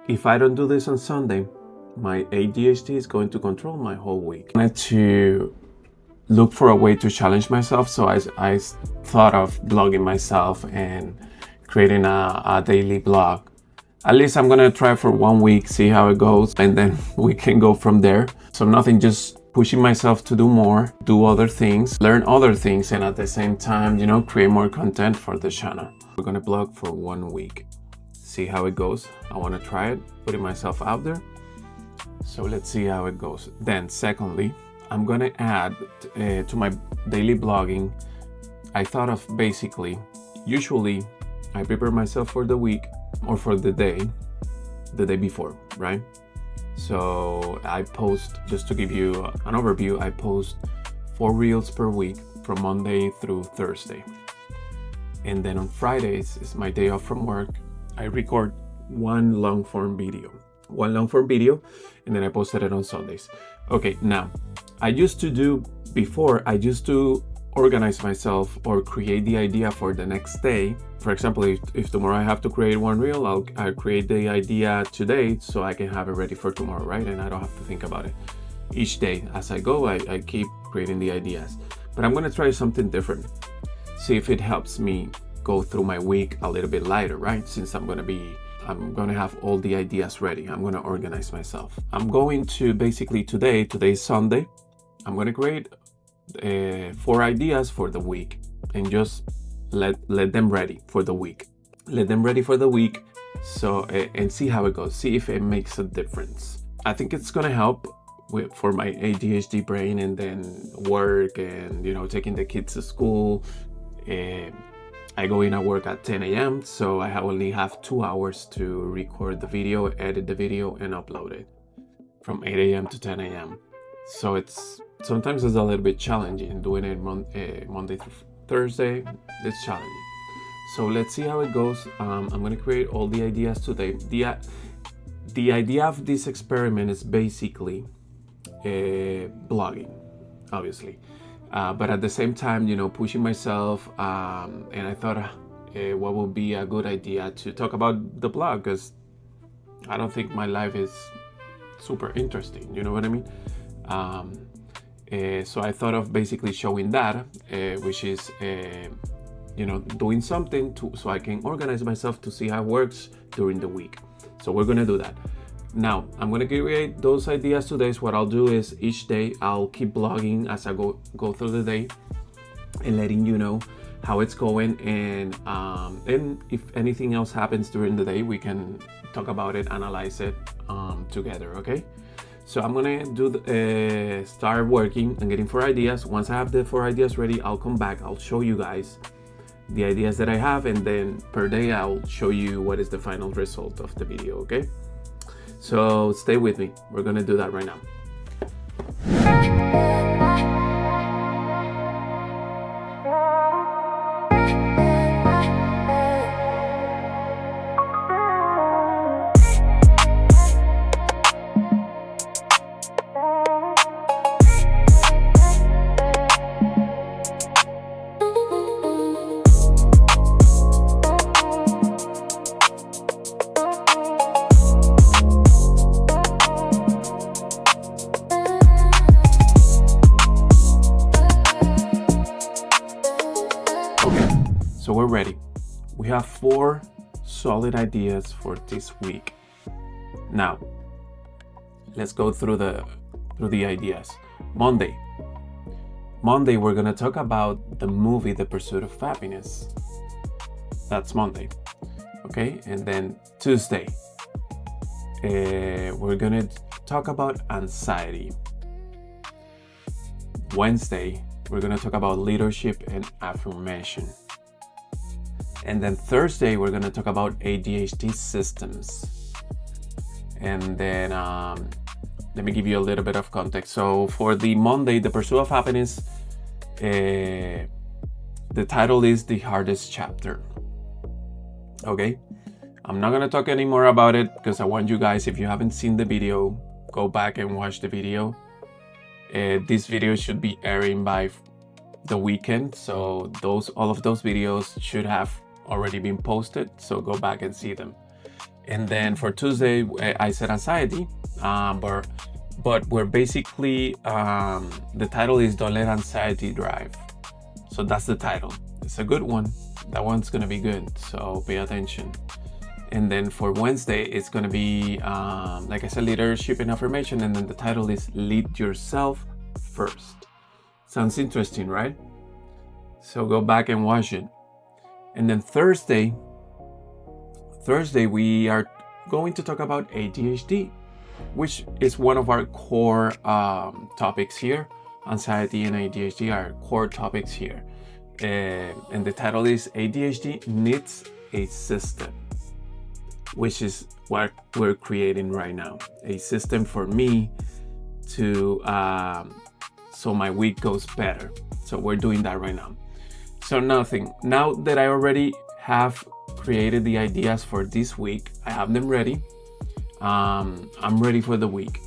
if I don't do this on Sunday, my ADHD is going to control my whole week. I wanted to look for a way to challenge myself, so I thought of blogging myself and creating a daily blog. At least I'm gonna try for 1 week, see how it goes, and then we can go from there. So nothing, just pushing myself to do more, do other things, learn other things, and at the same time, create more content for the channel. We're gonna blog for 1 week, see how it goes. I wanna try it, putting myself out there. So let's see how it goes. Then secondly, I'm gonna add to my daily blogging, I thought of basically, usually I prepare myself for the week or for the day before, right? So I post, just to give you an overview, I post 4 reels per week from Monday through Thursday. And then on Fridays, is my day off from work, I record one long form video, and then I posted it on Sundays. Okay, now, I used to organize myself or create the idea for the next day. For example, if tomorrow I have to create 1 reel, I'll create the idea today so I can have it ready for tomorrow, right? And I don't have to think about it. Each day as I go, I keep creating the ideas. But I'm gonna try something different. See if it helps me go through my week a little bit lighter, right? Since I'm gonna have all the ideas ready. I'm gonna organize myself. I'm going to basically today's Sunday, I'm gonna create 4 ideas for the week and just let them ready for the week. So and see how it goes. See if it makes a difference. I think it's gonna help for my ADHD brain, and then work and taking the kids to school. I go in at work at 10 a.m. so I only have 2 hours to record the video, edit the video, and upload it from 8 a.m. to 10 a.m. So sometimes it's a little bit challenging doing it Monday through Thursday. It's challenging. So let's see how it goes. I'm gonna create all the ideas today. The idea of this experiment is basically blogging, obviously. But at the same time, pushing myself, and I thought what would be a good idea to talk about the blog, because I don't think my life is super interesting, you know what I mean? So I thought of basically showing that, which is doing something so I can organize myself to see how it works during the week. So we're gonna do that. Now, I'm gonna create those ideas today. So what I'll do is each day I'll keep blogging as I go through the day and letting you know how it's going. And if anything else happens during the day, we can talk about it, analyze it together, okay? So I'm gonna start working and getting 4 ideas. Once I have the 4 ideas ready, I'll come back. I'll show you guys the ideas that I have, and then per day I'll show you what is the final result of the video, okay? So stay with me. We're gonna do that right now. So we're ready. We have 4 solid ideas for this week. Now, let's go through the ideas. Monday, we're gonna talk about the movie The Pursuit of Happiness. That's Monday, okay? And then Tuesday, we're gonna talk about anxiety. Wednesday, we're gonna talk about leadership and affirmation. And then Thursday, we're gonna talk about ADHD systems. And then let me give you a little bit of context. So for the Monday, The Pursuit of Happiness, the title is The Hardest Chapter. Okay? I'm not gonna talk anymore about it because I want you guys, if you haven't seen the video, go back and watch the video. This video should be airing by the weekend, so all of those videos should have already been posted, so go back and see them. And then for Tuesday, I said anxiety, but we're basically, the title is Don't Let Anxiety Drive. So that's the title. It's a good one. That one's gonna be good, so pay attention. And then for Wednesday, it's gonna be, like I said, leadership and affirmation, and then the title is Lead Yourself First. Sounds interesting, right? So go back and watch it. And then Thursday, we are going to talk about ADHD, which is one of our core topics here. Anxiety and ADHD are core topics here. And the title is ADHD Needs a System, which is what we're creating right now. A system for me to, so my week goes better. So we're doing that right now. So now that I already have created the ideas for this week, I have them ready. I'm ready for the week.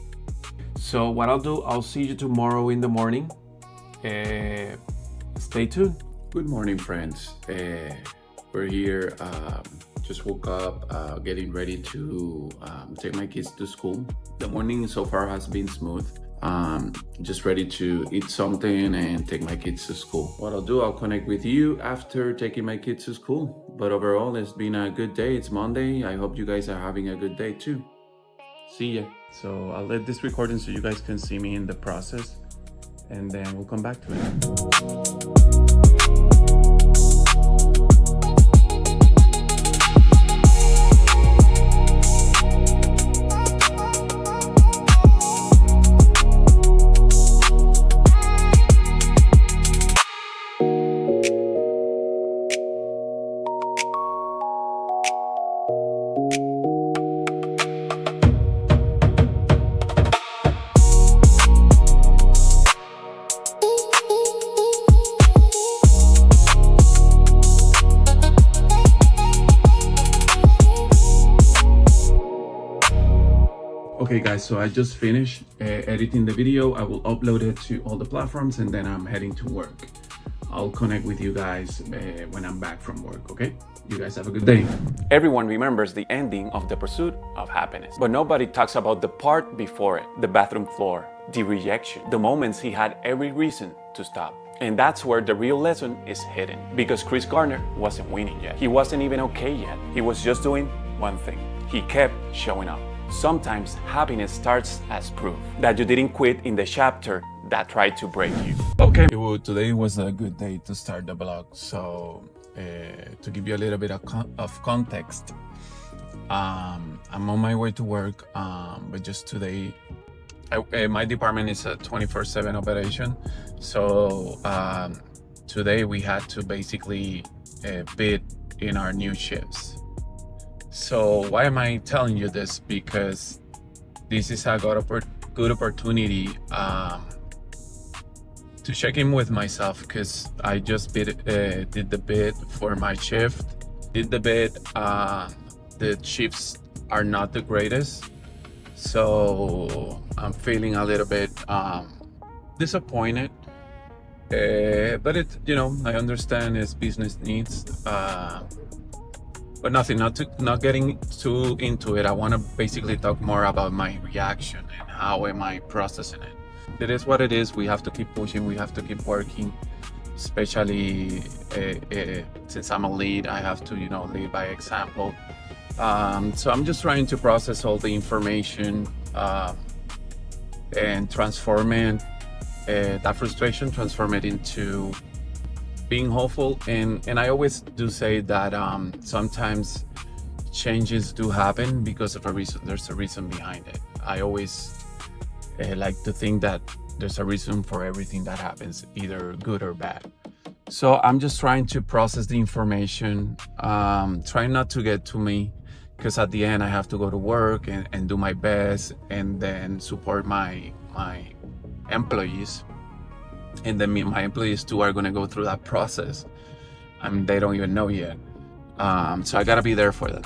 So what I'll do, I'll see you tomorrow in the morning. Stay tuned. Good morning, friends. We're here, just woke up, getting ready to take my kids to school. The morning so far has been smooth. Just ready to eat something and take my kids to school. What I'll do, I'll connect with you after taking my kids to school. But overall, it's been a good day. It's Monday. I hope you guys are having a good day too. See ya. So I'll let this recording so you guys can see me in the process, and then we'll come back to it. Okay guys, so I just finished editing the video. I will upload it to all the platforms, and then I'm heading to work. I'll connect with you guys when I'm back from work, okay? You guys have a good day. Everyone remembers the ending of The Pursuit of Happiness, but nobody talks about the part before it, the bathroom floor, the rejection, the moments he had every reason to stop. And that's where the real lesson is hidden, because Chris Gardner wasn't winning yet. He wasn't even okay yet. He was just doing one thing. He kept showing up. Sometimes happiness starts as proof that you didn't quit in the chapter that tried to break you. Okay, well, today was a good day to start the blog. So to give you a little bit of context, I'm on my way to work, but just today, my department is a 24/7 operation. So today we had to basically bid in our new shifts. So why am I telling you this? Because this is a good opportunity to check in with myself, because I just did the bid for my shift. Did the bid. The shifts are not the greatest, so I'm feeling a little bit disappointed. But it, I understand it's business needs. But not getting too into it. I want to basically talk more about my reaction and how am I processing it. It is what it is. We have to keep pushing. We have to keep working. Especially since I'm a lead, I have to, lead by example. So I'm just trying to process all the information and transform it, that frustration, transform it into being hopeful. And I always do say that sometimes changes do happen because of a reason. There's a reason behind it. I always like to think that there's a reason for everything that happens, either good or bad. So I'm just trying to process the information, trying not to get to me, because at the end I have to go to work and do my best, and then support my employees. And then my employees too are gonna go through that process. I mean, they don't even know yet. So I gotta be there for them,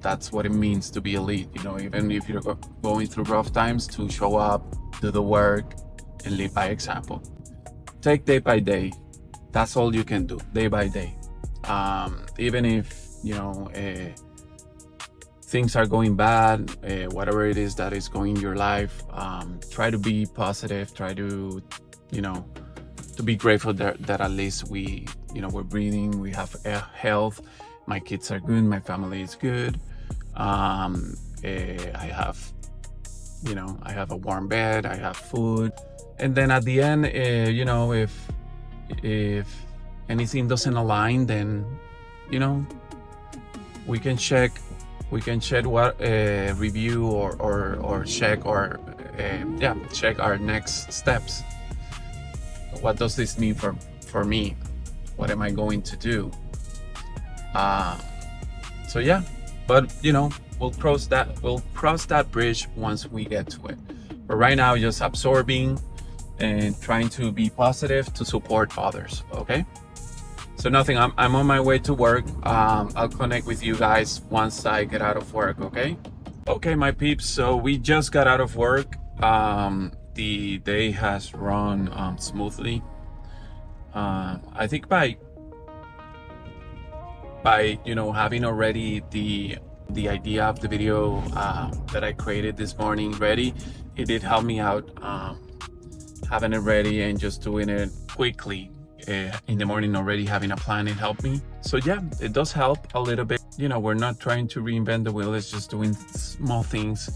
That's what it means to be a lead, even if you're going through rough times, to show up, do the work, and lead by example. Take day by day. That's all you can do, day by day. Even if, things are going bad, whatever it is that is going in your life, try to be positive. Try to, to be grateful that at least we're breathing, we have health. My kids are good, my family is good. I have a warm bed, I have food. And then at the end, if anything doesn't align, then, we can check what review or check check our next steps. What does this mean for me? What am I going to do? But we'll cross that bridge once we get to it. But right now, just absorbing and trying to be positive to support others. Okay. So nothing. I'm on my way to work. I'll connect with you guys once I get out of work. Okay, my peeps. So we just got out of work. The day has run smoothly. I think by having already the idea of the video that I created this morning ready, it did help me out. Having it ready and just doing it quickly in the morning, already having a plan, it helped me. So yeah, it does help a little bit. We're not trying to reinvent the wheel. It's just doing small things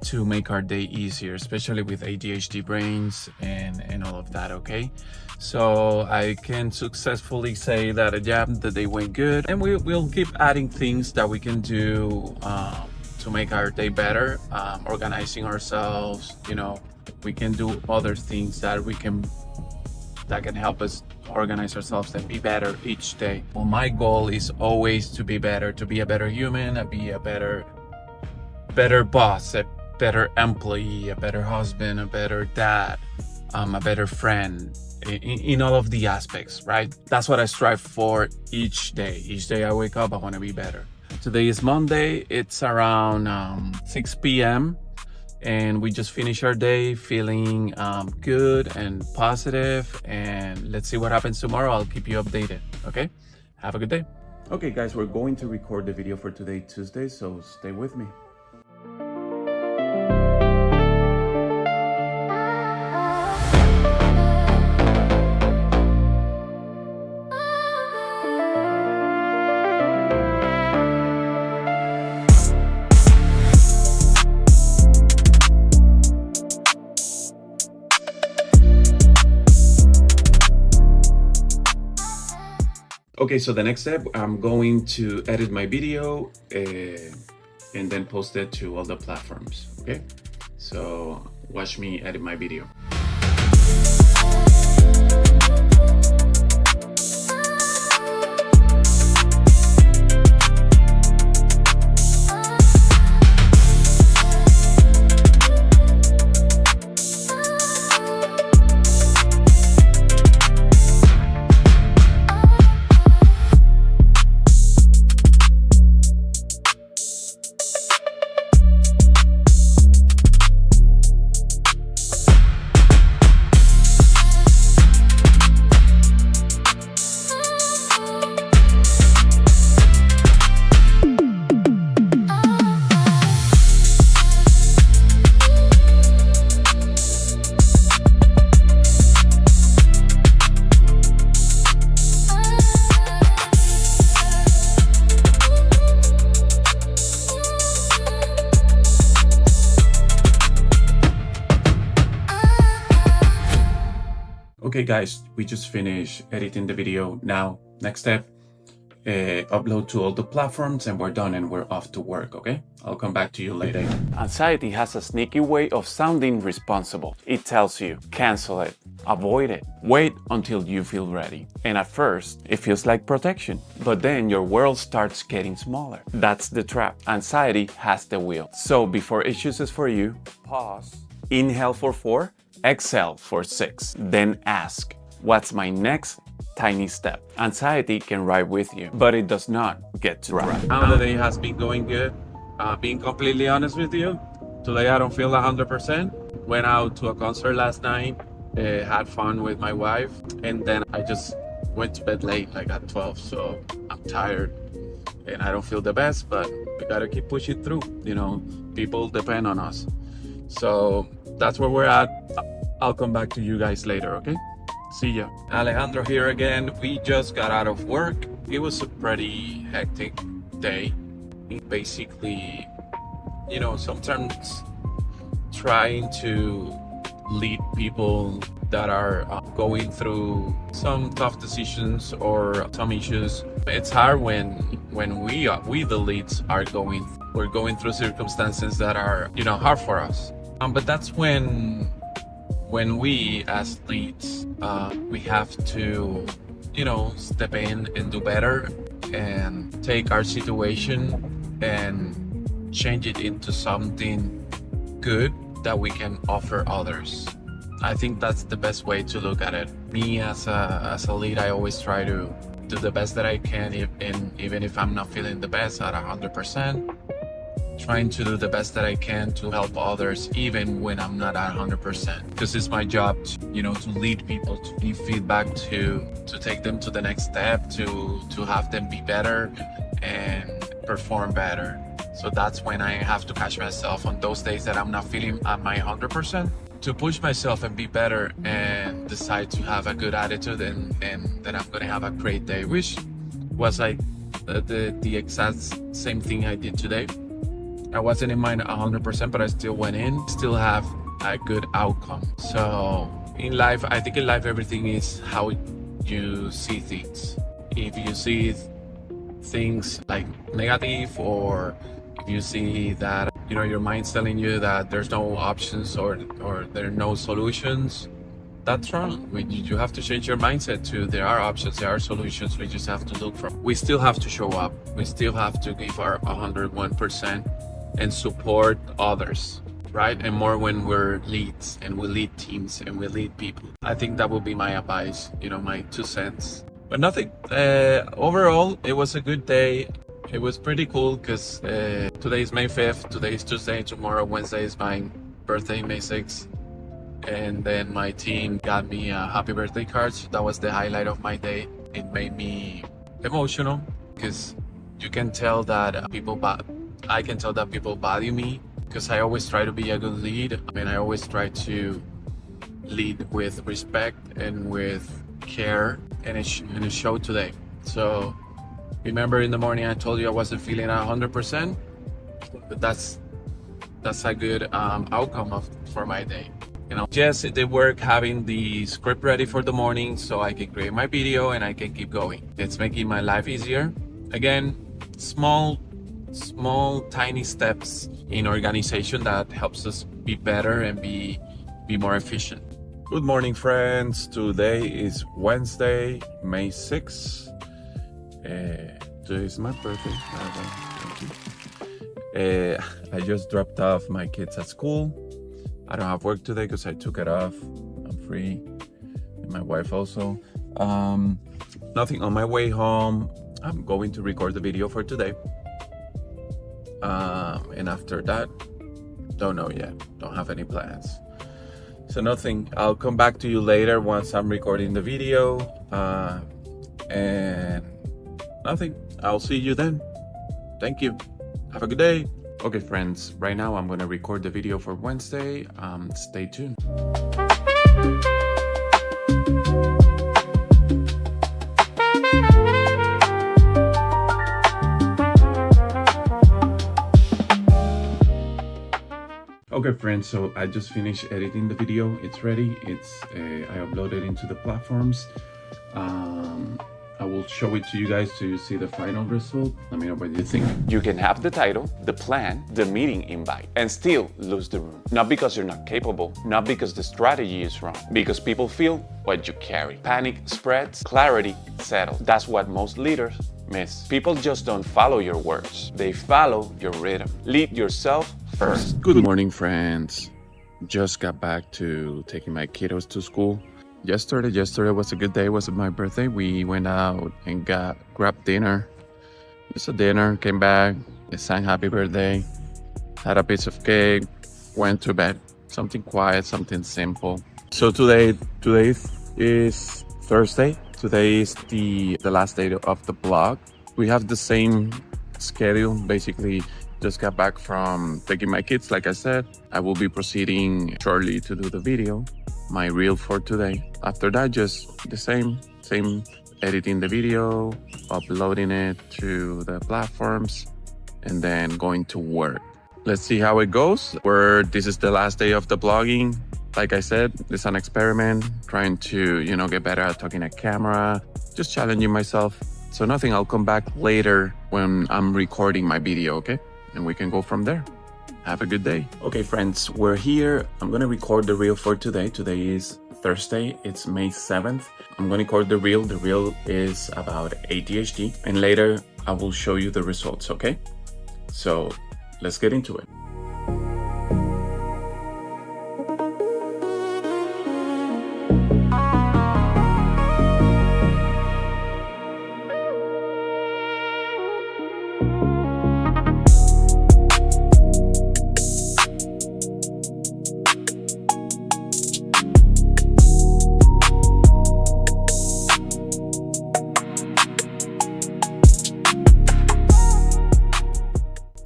to make our day easier, especially with ADHD brains and all of that. Okay, so I can successfully say that the day went good, and we'll keep adding things that we can do to make our day better. Organizing ourselves, we can do other things that can help us organize ourselves and be better each day. Well, my goal is always to be better, to be a better human, to be a better boss, a better employee, a better husband, a better dad, a better friend, in all of the aspects, right? That's what I strive for each day. Each day I wake up, I want to be better. Today is Monday. It's around 6 p.m. and we just finished our day feeling good and positive, and let's see what happens tomorrow. I'll keep you updated. Okay, have a good day. Okay guys, we're going to record the video for today, Tuesday, so stay with me. Okay, so the next step, I'm going to edit my video and then post it to all the platforms. Okay, so watch me edit my video. Okay guys, we just finished editing the video. Now, next step, upload to all the platforms, and we're done and we're off to work, okay? I'll come back to you later. Anxiety has a sneaky way of sounding responsible. It tells you, cancel it, avoid it, wait until you feel ready. And at first, it feels like protection, but then your world starts getting smaller. That's the trap. Anxiety has the wheel. So before it chooses for you, pause, inhale for 4, exhale for 6, then ask, what's my next tiny step? Anxiety can ride with you, but it does not get to drive. Now the day has been going good. Being completely honest with you, today I don't feel 100%. Went out to a concert last night, had fun with my wife, and then I just went to bed late, like at 12, so I'm tired and I don't feel the best, but We gotta keep pushing through. People depend on us. So that's where we're at. I'll come back to you guys later, okay? See ya. Alejandro here again. We just got out of work. It was a pretty hectic day. Basically, sometimes trying to lead people that are going through some tough decisions or some issues. It's hard when we the leads we're going through circumstances that are hard for us. But that's when we as leads we have to step in and do better and take our situation and change it into something good that we can offer others. I think that's the best way to look at it. Me as a lead, I always try to do the best that I can, even if I'm not feeling the best at 100%. Trying to do the best that I can to help others, even when I'm not at 100%. Because it's my job to lead people, to give feedback, to take them to the next step, to have them be better and perform better. So that's when I have to catch myself on those days that I'm not feeling at my 100%, to push myself and be better and decide to have a good attitude and that I'm gonna have a great day, which was like the exact same thing I did today. I wasn't in mine 100%, but I still went in, still have a good outcome. So in life, I think everything is how you see things. If you see things like negative, or if you see that your mind's telling you that there's no options or there are no solutions, that's wrong. You have to change your mindset to there are options, there are solutions. We just have to look for. We still have to show up. We still have to give our 101% and support others, right? And more when we're leads and we lead teams and we lead people. I think that would be my advice, my 2 cents. But nothing. Overall, it was a good day. It was pretty cool because today is May 5th, today is Tuesday, tomorrow, Wednesday is my birthday, May 6th. And then my team got me a happy birthday card. So that was the highlight of my day. It made me emotional because you can tell that I can tell that people value me, because I always try to be a good lead. I mean, I always try to lead with respect and with care, and it showed today. So remember in the morning I told you I wasn't feeling 100%, but that's a good outcome for my day. Yes, it did work having the script ready for the morning so I can create my video and I can keep going. It's making my life easier. Again, small tiny steps in organization that helps us be better and be more efficient. Good morning, friends. Today is Wednesday, May 6th. Today is my birthday. Thank you. I just dropped off my kids at school. I don't have work today because I took it off. I'm free, and my wife also. Nothing on my way home. I'm going to record the video for today. And after that, don't know yet. Don't have any plans. So nothing. I'll come back to you later once I'm recording the video. And nothing. I'll see you then. Thank you. Have a good day. Okay, friends. Right now I'm going to record the video for Wednesday. Stay tuned. Okay, friends, so I just finished editing the video. It's ready. I uploaded into the platforms. I will show it to you guys so you see the final result. Let me know what you think. You can have the title, the plan, the meeting invite, and still lose the room. Not because you're not capable, not because the strategy is wrong, because people feel what you carry. Panic spreads, clarity settles. That's what most leaders miss. People just don't follow your words. They follow your rhythm. Lead yourself first. Good morning, friends. Just got back to taking my kiddos to school. Yesterday was a good day. It was my birthday. We went out and grabbed dinner. Just a dinner, came back, sang happy birthday, had a piece of cake, went to bed. Something quiet, something simple. So today is Thursday. Today is the last day of the blog. We have the same schedule. Basically, just got back from taking my kids, like I said. I will be proceeding shortly to do the video, my reel for today. After that, just the same editing the video, uploading it to the platforms, and then going to work. Let's see how it goes. This is the last day of the blogging. Like I said, it's an experiment, trying to, get better at talking at camera, just challenging myself. So nothing, I'll come back later when I'm recording my video, okay? And we can go from there. Have a good day. Okay, friends, we're here. I'm gonna record the reel for today. Today is Thursday, it's May 7th. I'm gonna record the reel. The reel is about ADHD, and later I will show you the results, okay? So let's get into it.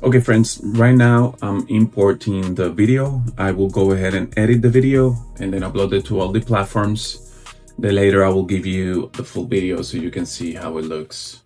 Okay, friends, right now I'm importing the video. I will go ahead and edit the video and then upload it to all the platforms. Then later I will give you the full video so you can see how it looks.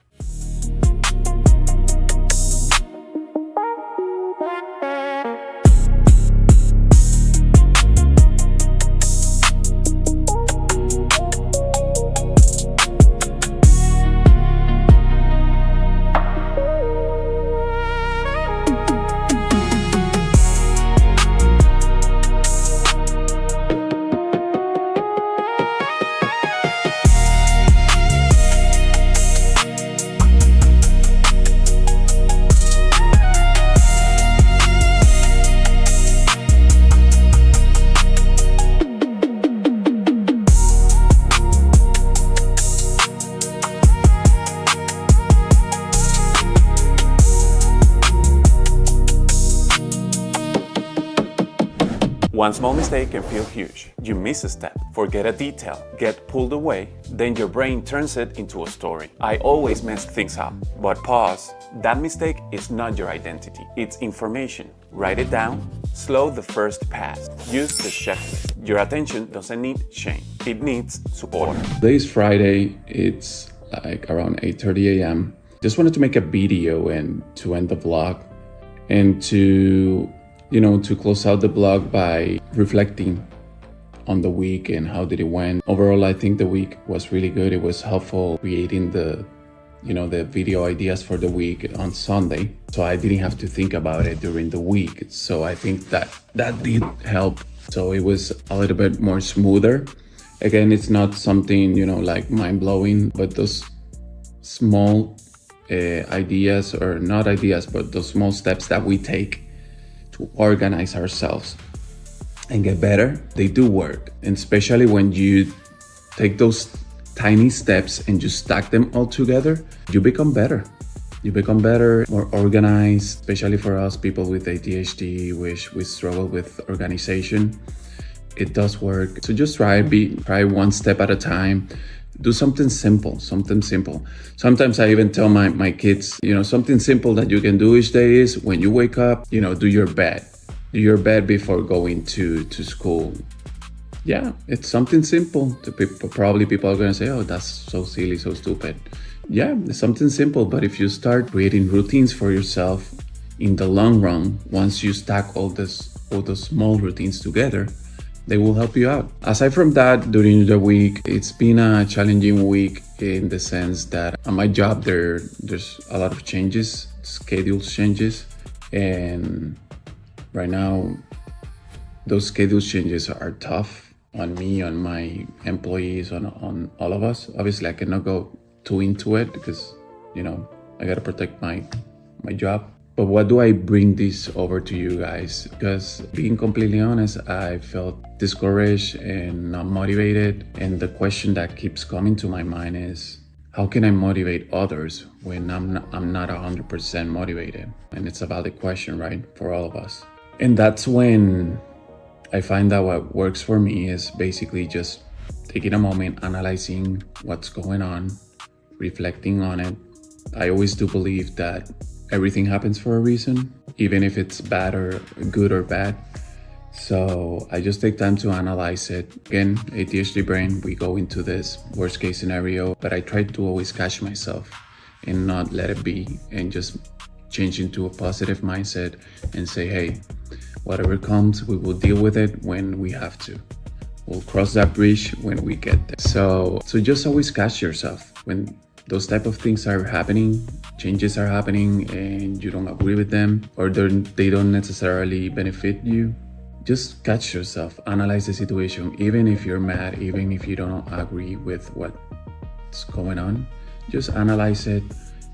One small mistake can feel huge. You miss a step, forget a detail, get pulled away, then your brain turns it into a story. I always mess things up, but pause. That mistake is not your identity, it's information. Write it down, slow the first pass. Use the checklist. Your attention doesn't need shame, it needs support. Today is Friday, it's like around 8:30 a.m. Just wanted to make a video and to end the vlog and to close out the blog by reflecting on the week and how did it went. Overall, I think the week was really good. It was helpful creating the video ideas for the week on Sunday. So I didn't have to think about it during the week. So I think that did help. So it was a little bit more smoother. Again, it's not something, like mind-blowing, but those small ideas, or not ideas, but those small steps that we take to organize ourselves and get better, they do work. And especially when you take those tiny steps and you stack them all together, you become better. You become better, more organized, especially for us people with ADHD, which we struggle with organization. It does work. So just try one step at a time. Do something simple. Sometimes I even tell my kids, something simple that you can do each day is when you wake up, do your bed. Do your bed before going to school. Yeah, it's something simple. Probably people are going to say, oh, that's so silly, so stupid. Yeah, it's something simple. But if you start creating routines for yourself in the long run, once you stack all those small routines together, they will help you out. Aside from that, during the week, it's been a challenging week in the sense that at my job, there's a lot of changes, schedule changes. And right now, those schedule changes are tough on me, on my employees, on all of us. Obviously, I cannot go too into it because, I gotta protect my job. But what do I bring this over to you guys? Because being completely honest, I felt discouraged and not motivated. And the question that keeps coming to my mind is, how can I motivate others when I'm not 100% motivated? And it's a valid question, right? For all of us. And that's when I find that what works for me is basically just taking a moment, analyzing what's going on, reflecting on it. I always do believe that everything happens for a reason, even if it's bad or good or bad. So I just take time to analyze it. Again, ADHD brain, we go into this worst case scenario, but I try to always catch myself and not let it be, and just change into a positive mindset and say, hey, whatever comes, we will deal with it when we have to. We'll cross that bridge when we get there. So just always catch yourself when those type of things are happening, changes are happening, and you don't agree with them, or they don't necessarily benefit you. Just catch yourself, analyze the situation, even if you're mad, even if you don't agree with what's going on. Just analyze it,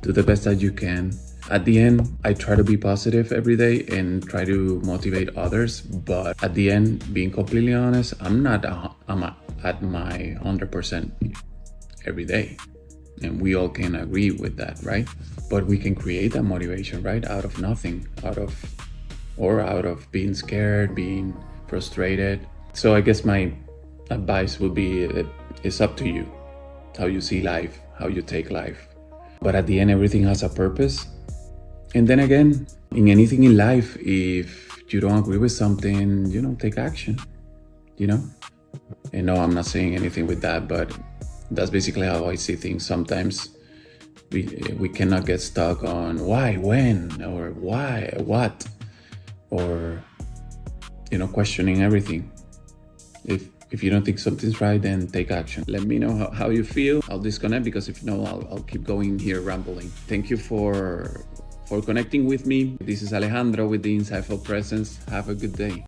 do the best that you can. At the end, I try to be positive every day and try to motivate others. But at the end, being completely honest, I'm at my 100% every day. And we all can agree with that, right? But we can create that motivation, right? Out of nothing, out of being scared, being frustrated. So I guess my advice would be, it's up to you, how you see life, how you take life. But at the end, everything has a purpose. And then again, in anything in life, if you don't agree with something, take action, And no, I'm not saying anything with that, but that's basically how I see things. Sometimes we cannot get stuck on why, when, or why, what, or, questioning everything. If you don't think something's right, then take action. Let me know how you feel. I'll disconnect, because if no, I'll keep going here rambling. Thank you for connecting with me. This is Alejandro with the Insightful Presence. Have a good day.